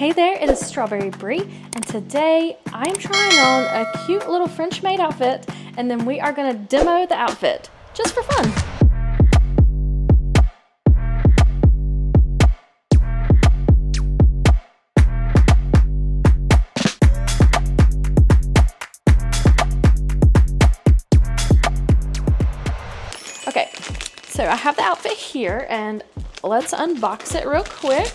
Hey there, it is Strawberry Bree, and today I'm trying on a cute little French maid outfit, and then we are gonna demo the outfit, just for fun. Okay, so I have the outfit here, and let's unbox it real quick.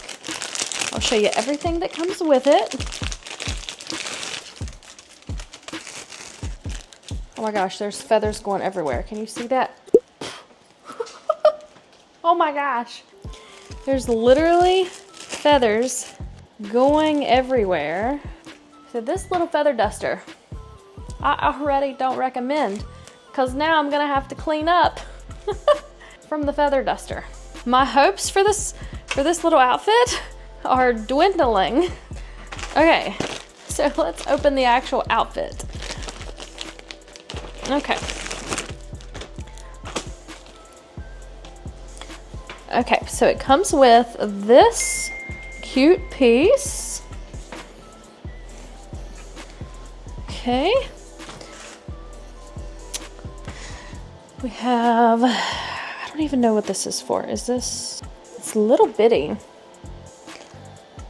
I'll show you everything that comes with it. Oh my gosh, there's feathers going everywhere. Can you see that? Oh my gosh. There's literally feathers going everywhere. So this little feather duster, I already don't recommend, because now I'm gonna have to clean up from the feather duster. My hopes for this little outfit are dwindling. Okay, so let's open the actual outfit. Okay. Okay, so it comes with this cute piece. Okay. We have, I don't even know what this is for. Is this, it's a little bitty.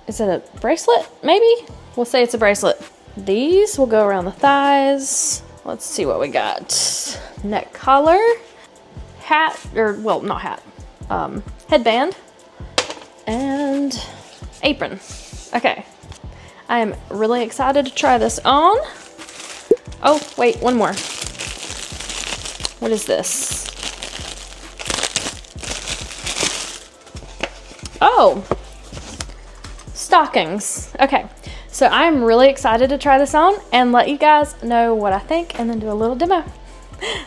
Is it a bracelet, maybe? We'll say it's a bracelet. These will go around the thighs. Let's see what we got. Neck collar, hat, or well, not hat, headband, and apron. Okay, I am really excited to try this on. Oh, wait, one more. What is this? Oh, stockings. Okay, so I'm really excited to try this on and let you guys know what I think and then do a little demo.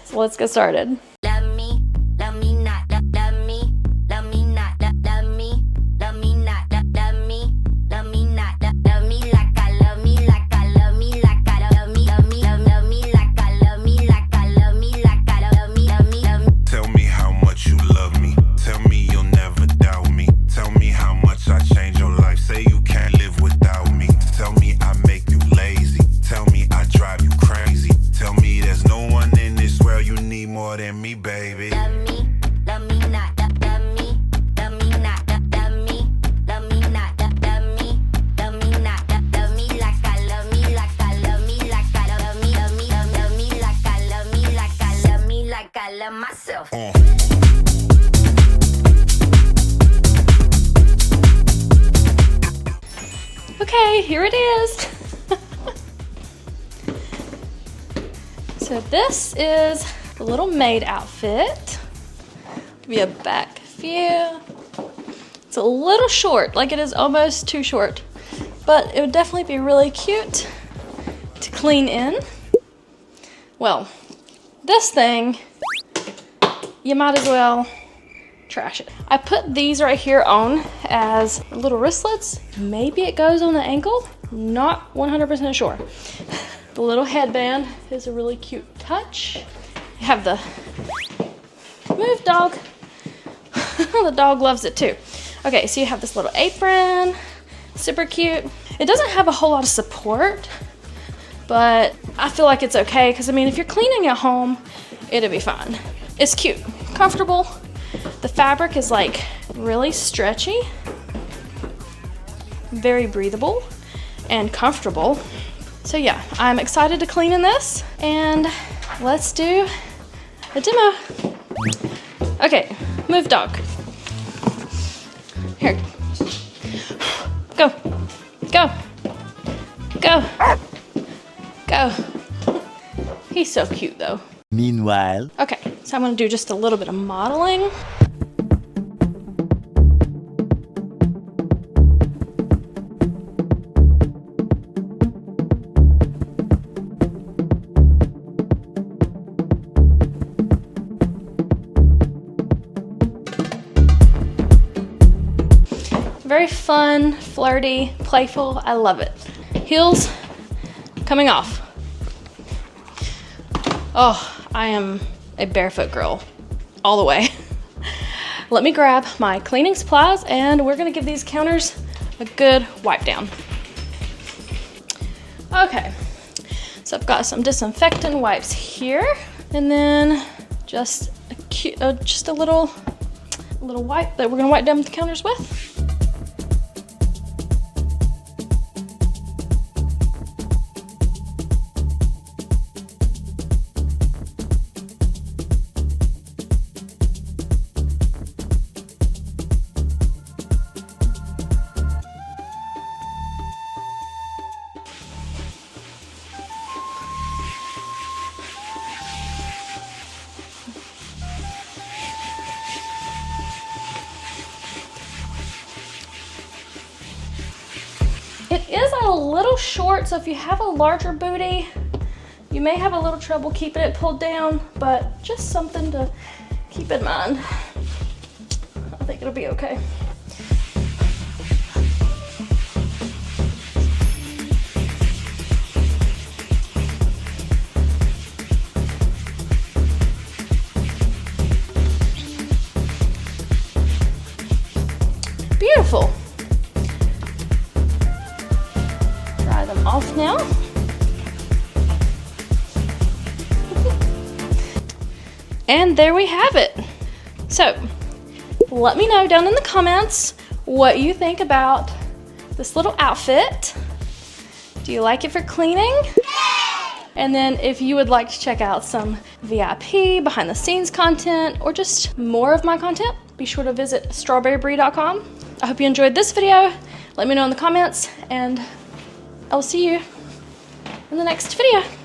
So let's get started. Love me, love me not, love me, love me not, love me, love me not, love me, love me not, love me like I love me, like I love me, like I love me, love me, love me like I love me, like I love me, like I love me, love me, love me. Tell me how much you love me. Tell me you'll never doubt me. Tell me how much I change your life. Say you can't live without me. Tell me I make you lazy. Tell me I drive you crazy. Tell me there's no one in this world you need more than me, baby. Love me not, love me, love me not, love me, love me not, love me, love me not, love me like I love me, like I love me, like I love me, love me, love me like I love me, like I love me, like I love myself. Okay, here it is. So this is the little maid outfit. Give you a back view. It's a little short, like it is almost too short, but it would definitely be really cute to clean in. Well, this thing, you might as well trash it. I put these right here on as little wristlets. Maybe it goes on the ankle. Not 100% sure. The little headband is a really cute touch. You have the move dog. The dog loves it too. Okay, so you have this little apron, super cute. It doesn't have a whole lot of support, but I feel like it's okay because I mean, if you're cleaning at home, it'll be fine. It's cute, comfortable. The fabric is like really stretchy, very breathable and comfortable. So yeah, I'm excited to clean in this, and let's do a demo. Okay, move dog. Here. Go. Go. Go. Go. He's so cute though. Meanwhile. Okay, so I'm gonna do just a little bit of modeling. Very fun, flirty, playful. I love it. Heels coming off. Oh, I am a barefoot girl all the way. Let me grab my cleaning supplies and we're gonna give these counters a good wipe down. Okay, so I've got some disinfectant wipes here, and then just a little wipe that we're gonna wipe down the counters with. It is a little short, so if you have a larger booty, you may have a little trouble keeping it pulled down, but just something to keep in mind. I think it'll be okay. Beautiful. Dry them off now. And there we have it. So let me know down in the comments what you think about this little outfit. Do you like it for cleaning? And then if you would like to check out some VIP behind the scenes content or just more of my content, be sure to visit strawberrybree.com. I hope you enjoyed this video. Let me know in the comments, and I'll see you in the next video.